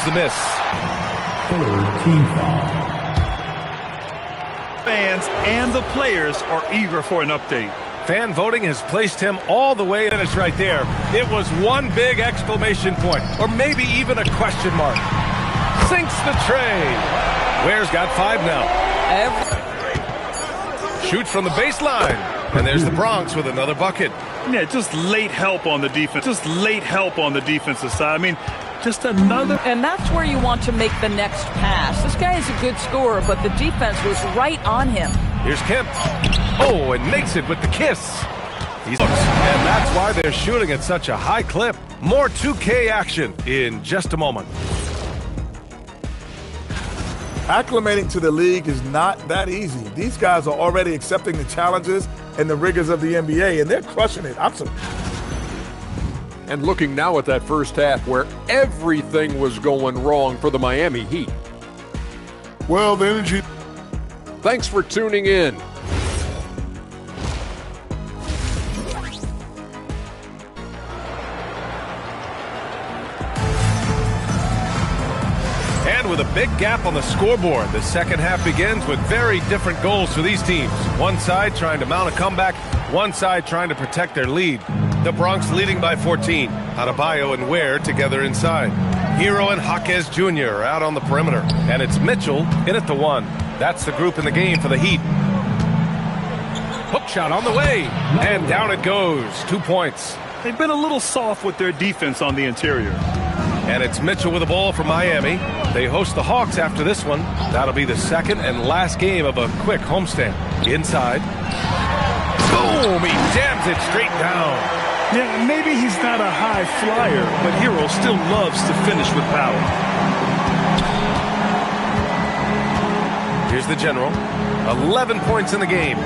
the miss. Third team foul. Fans and the players are eager for an update. Fan voting has placed him all the way in. It's right there. It was one big exclamation point, or maybe even a question mark. Sinks the tray. Ware's got 5 now. Shoots from the baseline. And there's the Bronx with another bucket. Yeah, just late help on the defense. Just late help on the defensive side. I mean, just another. And that's where you want to make the next pass. This guy is a good scorer, but the defense was right on him. Here's Kemp. Oh, and makes it with the kiss. And that's why they're shooting at such a high clip. More 2K action in just a moment. Acclimating to the league is not that easy. These guys are already accepting the challenges and the rigors of the NBA, and they're crushing it. And looking now at that first half where everything was going wrong for the Miami Heat. Well, the energy. Thanks for tuning in. And with a big gap on the scoreboard, the second half begins with very different goals for these teams. One side trying to mount a comeback, one side trying to protect their lead. The Bronx leading by 14. Adebayo and Ware together inside. Hero and Jaquez Jr. are out on the perimeter. And it's Mitchell in at the 1. That's the group in the game for the Heat. Hook shot on the way. And down it goes. 2 points. They've been a little soft with their defense on the interior. And it's Mitchell with the ball for Miami. They host the Hawks after this one. That'll be the second and last game of a quick homestand. Inside. Boom! He jams it straight down. Yeah, maybe he's not a high flyer, but Hero still loves to finish with power. Here's the general. 11 points in the game.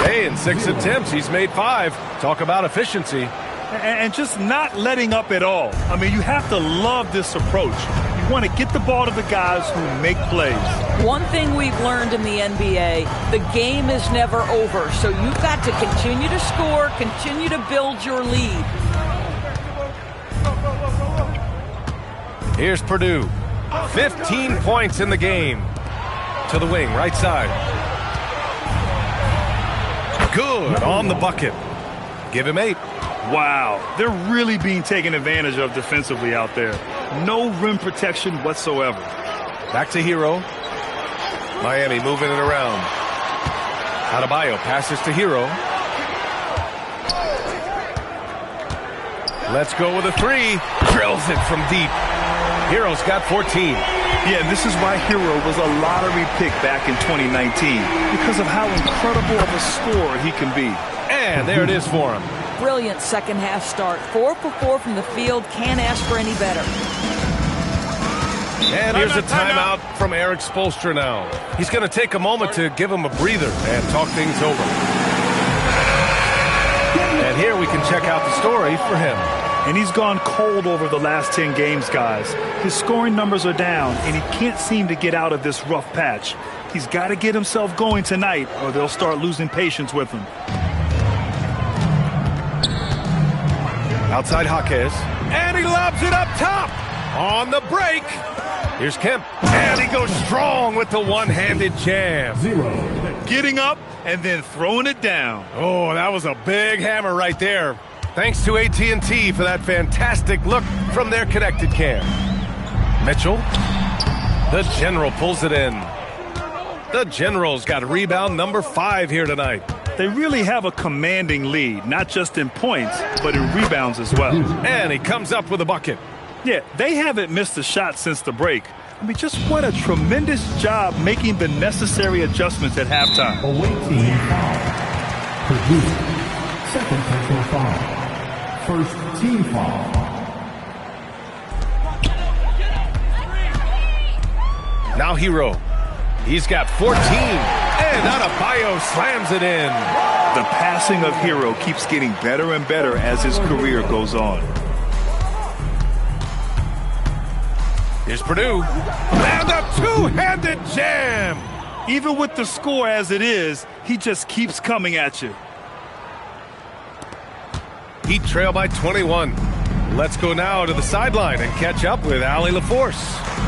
Hey, in 6 attempts, he's made 5. Talk about efficiency. And just not letting up at all. I mean, you have to love this approach. You want to get the ball to the guys who make plays. One thing we've learned in the NBA, the game is never over. So you've got to continue to score, continue to build your lead. Here's Purdue. 15 points in the game. To the wing, right side. Good on the bucket. Give him 8. Wow, they're really being taken advantage of defensively out there. No rim protection whatsoever. Back to Hero. Miami moving it around. Adebayo passes to Hero. Let's go with a 3. Drills it from deep. Hero's got 14. Yeah, and this is why Hero was a lottery pick back in 2019 because of how incredible of a scorer he can be. And there it is for him. Brilliant second half start. 4 for 4 from the field. Can't ask for any better. And here's a timeout from Eric Spoelstra now. He's going to take a moment to give him a breather and talk things over. And here we can check out the story for him. And he's gone cold over the last 10 games, guys. His scoring numbers are down, and he can't seem to get out of this rough patch. He's got to get himself going tonight, or they'll start losing patience with him. Outside Jaquez. And he lobs it up top. On the break. Here's Kemp. And he goes strong with the one-handed jam. 0. Getting up and then throwing it down. Oh, that was a big hammer right there. Thanks to AT&T for that fantastic look from their connected cam. Mitchell. The General pulls it in. The General's got rebound number 5 here tonight. They really have a commanding lead, not just in points, but in rebounds as well. And he comes up with a bucket. Yeah, they haven't missed a shot since the break. I mean, just what a tremendous job making the necessary adjustments at halftime. Away team foul. Purdue. Second personal foul. First team foul. Now Hero. He's got 14. And Adebayo slams it in. The passing of Hero keeps getting better and better as his career goes on. Here's Purdue. And a two-handed jam. Even with the score as it is, he just keeps coming at you. Heat trail by 21. Let's go now to the sideline and catch up with Allie LaForce.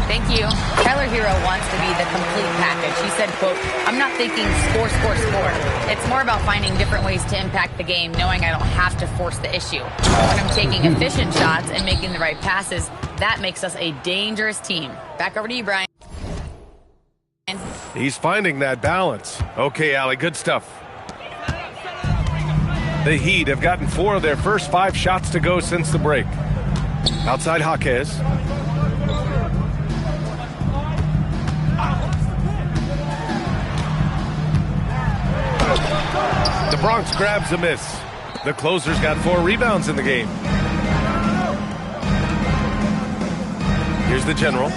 Thank you. Tyler Hero wants to be the complete package. He said, quote, "I'm not thinking score, score, score. It's more about finding different ways to impact the game, knowing I don't have to force the issue. When I'm taking efficient shots and making the right passes, that makes us a dangerous team." Back over to you, Brian. He's finding that balance. Okay, Allie, good stuff. The Heat have gotten 4 of their first 5 shots to go since the break. Outside Jaquez. The Bronx grabs a miss. The closer's got 4 rebounds in the game. Here's the general.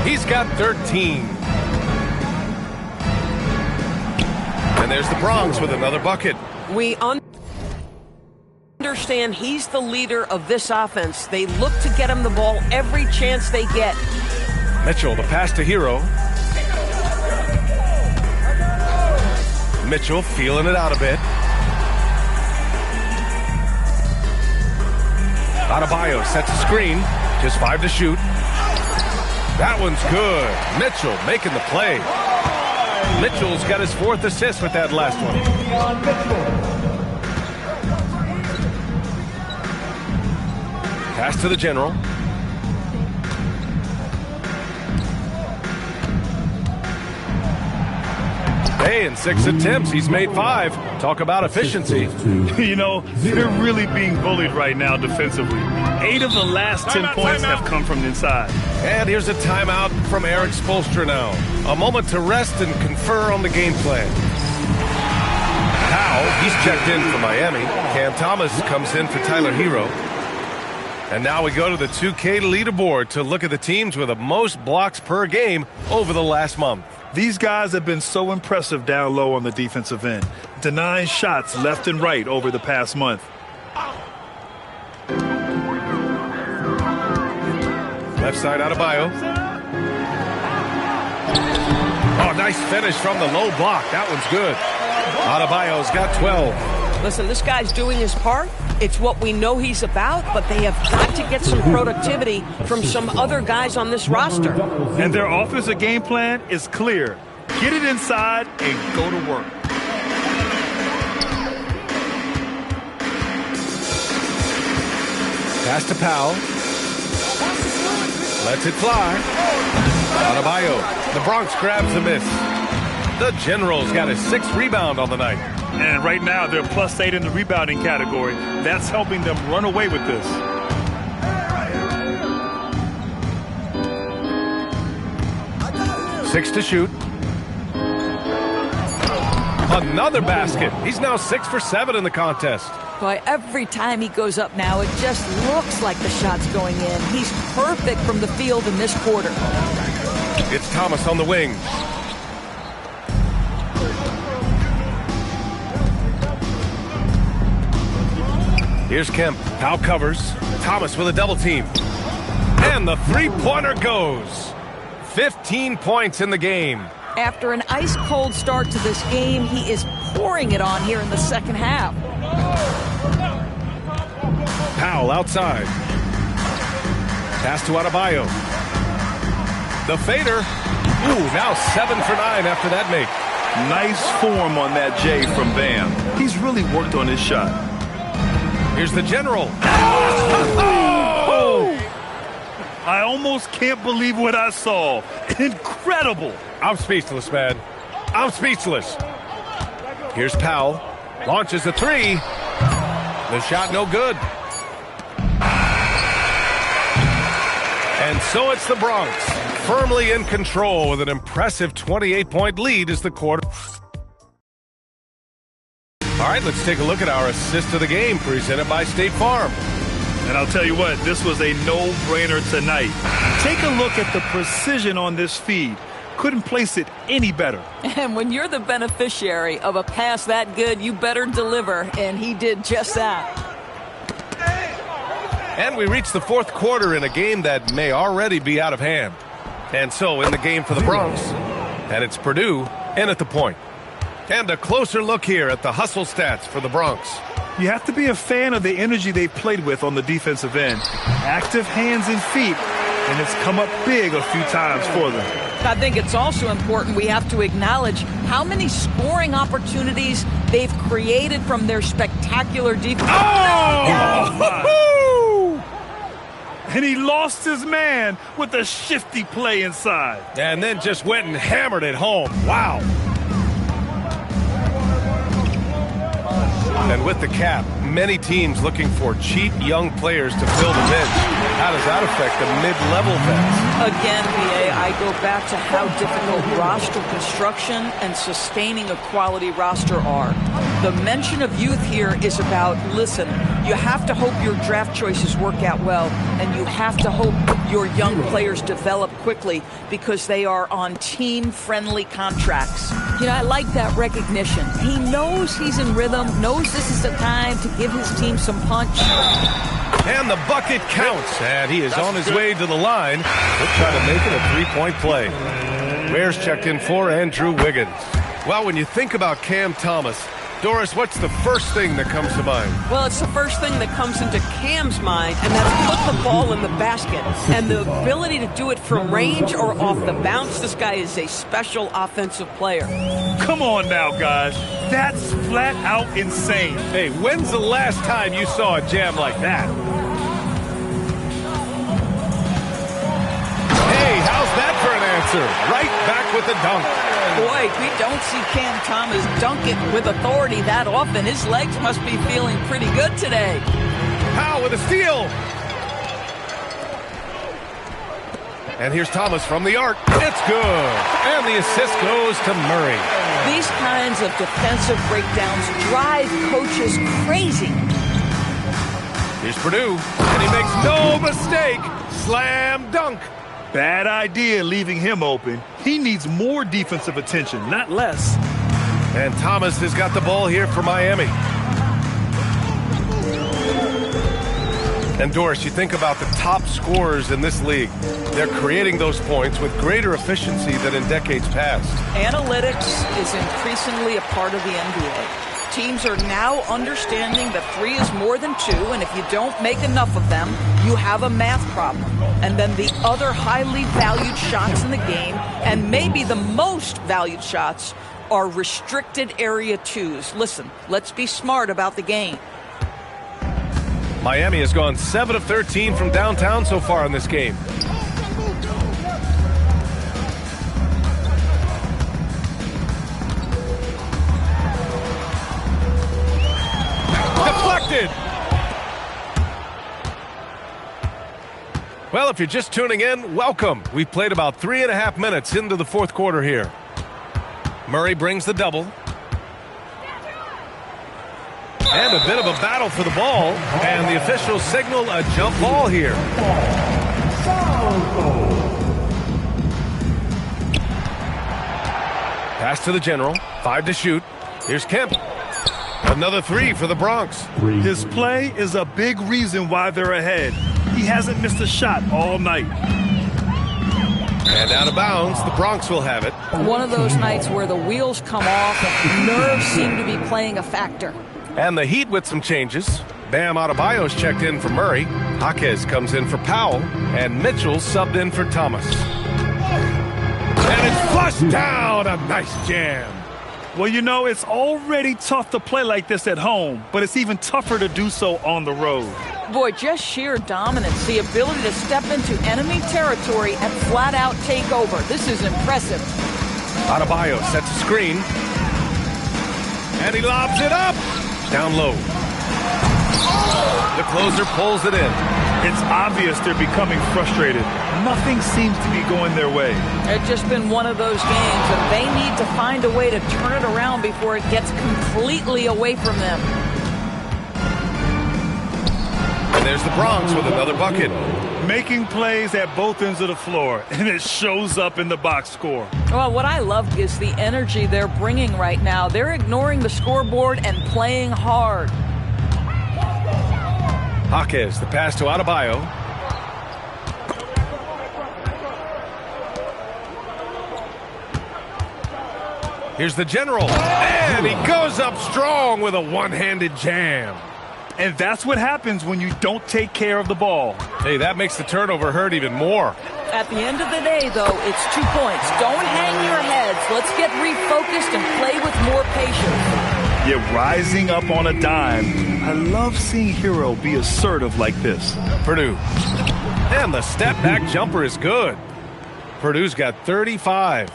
He's got 13. And there's the Bronx with another bucket. We understand he's the leader of this offense. They look to get him the ball every chance they get. Mitchell, the pass to Hero. Mitchell feeling it out a bit. Adebayo sets a screen. Just 5 to shoot. That one's good. Mitchell making the play. Mitchell's got his 4th assist with that last one. Pass to the general. Hey, in 6 attempts, he's made 5. Talk about efficiency. You know, they're really being bullied right now defensively. 8 of the last 10 points have come from inside. And here's a timeout from Eric Spoelstra now. A moment to rest and confer on the game plan. Powell, he's checked in for Miami. Cam Thomas comes in for Tyler Hero. And now we go to the 2K leaderboard to look at the teams with the most blocks per game over the last month. These guys have been so impressive down low on the defensive end, denying shots left and right over the past month. Left side Adebayo. Oh, nice finish from the low block. That one's good. Adebayo's got 12. Listen, this guy's doing his part. It's what we know he's about, but they have got to get some productivity from some other guys on this roster. And their offensive game plan is clear. Get it inside and go to work. Pass to Powell. Lets it fly. Adebayo. The Bronx grabs the miss. The General's got his 6th rebound on the night. And right now, they're +8 in the rebounding category. That's helping them run away with this. Six to shoot. Another basket. He's now 6 for 7 in the contest. Boy, every time he goes up now, it just looks like the shot's going in. He's perfect from the field in this quarter. It's Thomas on the wing. Here's Kemp. Powell covers. Thomas with a double team. And the 3-pointer goes. 15 points in the game. After an ice-cold start to this game, he is pouring it on here in the second half. Powell outside. Pass to Adebayo. The fader. Ooh, now 7 for 9 after that make. Nice form on that J from Bam. He's really worked on his shot. Here's the General. Oh! I almost can't believe what I saw. Incredible. I'm speechless, man. I'm speechless. Here's Powell. Launches a 3. The shot no good. And so it's the Bronx, firmly in control with an impressive 28-point lead as the quarter. All right, let's take a look at our assist of the game presented by State Farm. And I'll tell you what, this was a no-brainer tonight. Take a look at the precision on this feed. Couldn't place it any better. And when you're the beneficiary of a pass that good, you better deliver, and he did just that. And we reach the 4th quarter in a game that may already be out of hand. And so in the game for the Bronx, and it's Purdue in at the point. And a closer look here at the hustle stats for the Bronx. You have to be a fan of the energy they've played with on the defensive end. Active hands and feet, and it's come up big a few times for them. I think it's also important we have to acknowledge how many scoring opportunities they've created from their spectacular defense. Oh! And he lost his man with a shifty play inside. And then just went and hammered it home. Wow. And with the cap, many teams looking for cheap young players to fill the bench. How does that affect the mid-level vets? Again, BA, I go back to how difficult roster construction and sustaining a quality roster are. The mention of youth here is about, listen, you have to hope your draft choices work out well, and you have to hope your young players develop quickly because they are on team-friendly contracts. You know, I like that recognition. He knows he's in rhythm, knows this is the time to give his team some punch. And the bucket counts, and he is on his way to the line. He'll try to make it a three-point play. Ware's checked in for Andrew Wiggins. Well, when you think about Cam Thomas, Doris, what's the first thing that comes to mind? Well, it's the first thing that comes into Cam's mind, and that's put the ball in the basket. And the ability to do it from range or off the bounce, this guy is a special offensive player. Come on now, guys. That's flat out insane. Hey, when's the last time you saw a jam like that? Hey, how's that for an answer? Right back with the dunk. Boy, we don't see Cam Thomas dunk it with authority that often. His legs must be feeling pretty good today. Powell with a steal. And here's Thomas from the arc. It's good. And the assist goes to Murray. These kinds of defensive breakdowns drive coaches crazy. Here's Purdue, and he makes no mistake. Slam dunk. Bad idea leaving him open. He needs more defensive attention, not less. And Thomas has got the ball here for Miami. And Doris, you think about the top scorers in this league. They're creating those points with greater efficiency than in decades past. Analytics is increasingly a part of the NBA. Teams are now understanding that 3 is more than 2, and if you don't make enough of them, you have a math problem. And then the other highly valued shots in the game, and maybe the most valued shots, are restricted area 2s. Listen, let's be smart about the game. Miami has gone 7 of 13 from downtown so far in this game. Deflected. Well, if you're just tuning in, welcome. We've played about 3.5 minutes into the fourth quarter here. Murray brings the double. And a bit of a battle for the ball. And the officials signal a jump ball here. Pass to the general. 5 to shoot. Here's Kemp. Another 3 for the Bronx. His play is a big reason why they're ahead. He hasn't missed a shot all night. And out of bounds, the Bronx will have it. One of those nights where the wheels come off and nerves seem to be playing a factor. And the Heat with some changes. Bam Adebayo's checked in for Murray. Jaquez comes in for Powell. And Mitchell subbed in for Thomas. And it's flushed down. A nice jam. Well, you know, it's already tough to play like this at home, but it's even tougher to do so on the road. Boy, just sheer dominance, the ability to step into enemy territory and flat out take over. This is impressive. Adebayo sets a screen. And he lobs it up. Down low. The closer pulls it in. It's obvious they're becoming frustrated. Nothing seems to be going their way. It's just been one of those games, and they need to find a way to turn it around before it gets completely away from them. And there's the Bronx with another bucket. Making plays at both ends of the floor, and it shows up in the box score. Well, what I love is the energy they're bringing right now. They're ignoring the scoreboard and playing hard. Jaquez, the pass to Adebayo. Here's the general. And he goes up strong with a one-handed jam. And that's what happens when you don't take care of the ball. Hey, that makes the turnover hurt even more. At the end of the day, though, it's 2 points. Don't hang your heads. Let's get refocused and play with more patience. Yeah, rising up on a dime. I love seeing Hero be assertive like this. Purdue. And the step-back jumper is good. Purdue's got 35.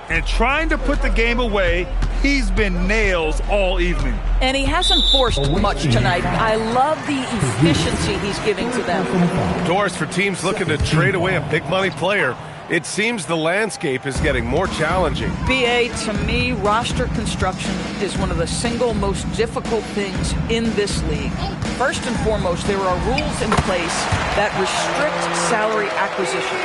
And trying to put the game away, he's been nails all evening. And he hasn't forced much tonight. I love the efficiency he's giving to them. Doors for teams looking to trade away a big-money player. It seems the landscape is getting more challenging. BA, to me, roster construction is one of the single most difficult things in this league. First and foremost, there are rules in place that restrict salary acquisition.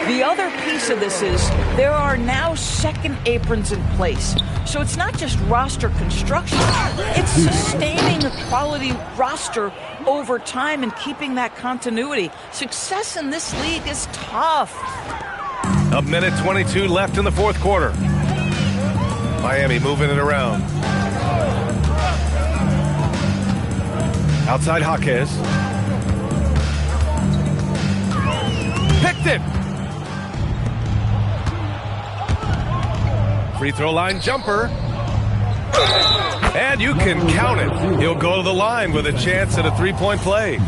The other piece of this is there are now second aprons in place. So it's not just roster construction, it's sustaining a quality roster over time and keeping that continuity. Success in this league is tough. A minute 22 left in the fourth quarter. Miami moving it around. Outside Jaquez. Picked it! Free throw line jumper. And you can count it. He'll go to the line with a chance at a three-point play.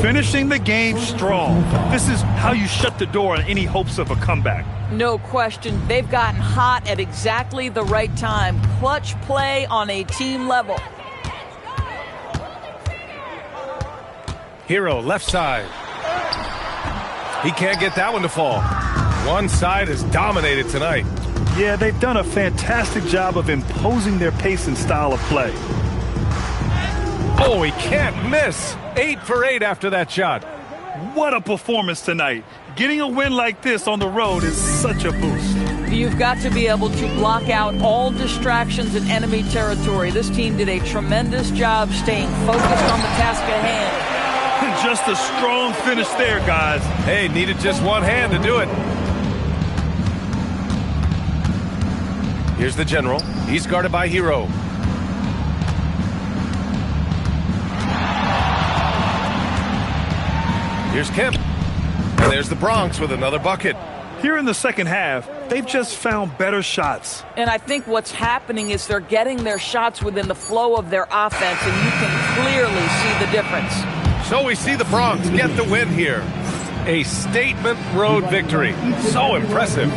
Finishing the game strong. This is how you shut the door on any hopes of a comeback. No question. They've gotten hot at exactly the right time. Clutch play on a team level. Hero, left side. He can't get that one to fall. One side is dominated tonight. Yeah, they've done a fantastic job of imposing their pace and style of play. Oh, he can't miss. 8 for 8 after that shot. What a performance tonight. Getting a win like this on the road is such a boost. You've got to be able to block out all distractions in enemy territory. This team did a tremendous job staying focused on the task at hand. Just a strong finish there, guys. Hey, needed just one hand to do it. Here's the general. He's guarded by Hero. Here's Kemp. And there's the Bronx with another bucket. Here in the second half, they've just found better shots. And I think what's happening is they're getting their shots within the flow of their offense, and you can clearly see the difference. So we see the Bronx get the win here. A statement road victory. So impressive.